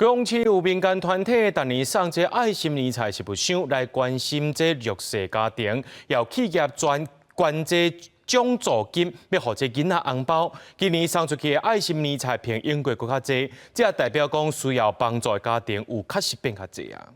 高雄市有民间团体，逐年送这爱心年菜食物箱来关心这弱势家庭，由企业捐这奖助金，要互这囡仔红包。今年送出去的爱心年菜比英国更较济，这也代表讲需要帮助的家庭有确实变较济啊。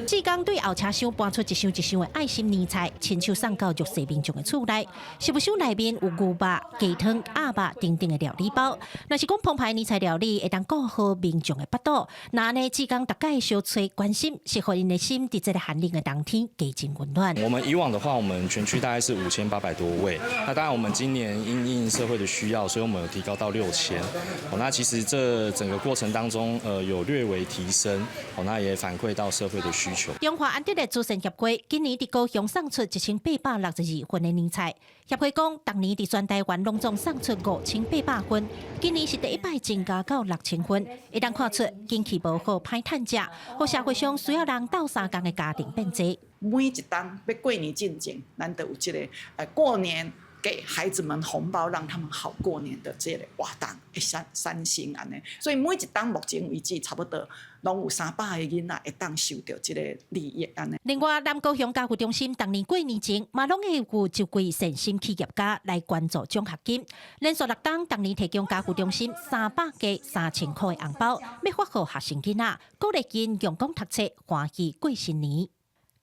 志刚对后车厢搬出一箱一箱的爱心年菜，亲手送到弱势民众的厝内。食物箱内面有牛肉、鸡汤、鸭肉等等的料理包。若是讲澎湃年菜料理，会当顾好民众的腹肚。那呢，志刚大概小吹关心，是互因的心伫这个寒冷的冬天加增温暖。我们以往的话，我们全区大概是5800多位。那当然，我们今年因应社会的需要，所以我们有提高到6000。那其实这整个过程当中，有略微提升。那也反馈到社会的需求。中华安德的祖先协会今年伫高雄送出1862份的年菜。协会讲，当年伫全台湾拢总送出5800份，今年是第一摆增加到6000份，会当看出经济无好歹趁食，和社会上需要人斗相共的家庭变多。每一档要过年进前，咱都有这个过年。 给孩子们红包，让他们好过年的这个活动，三星安尼。所以每一档目前为止，差不多拢有300个囡仔会当收到这个利益安尼。另外，南高雄家福中心当年过年前，嘛拢会有一位善心企业家来捐助奖学金，连续6档当年提供家福中心300加3000块的红包，要发给学生囡仔，鼓励因用功读册，欢喜过新年。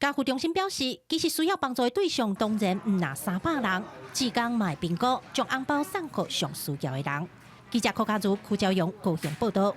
家福中心表示，其实需要帮助的对象当然唔那300人，志刚卖评估将红包送给上需要的人。记者柯家如、邱朝勇高雄报道。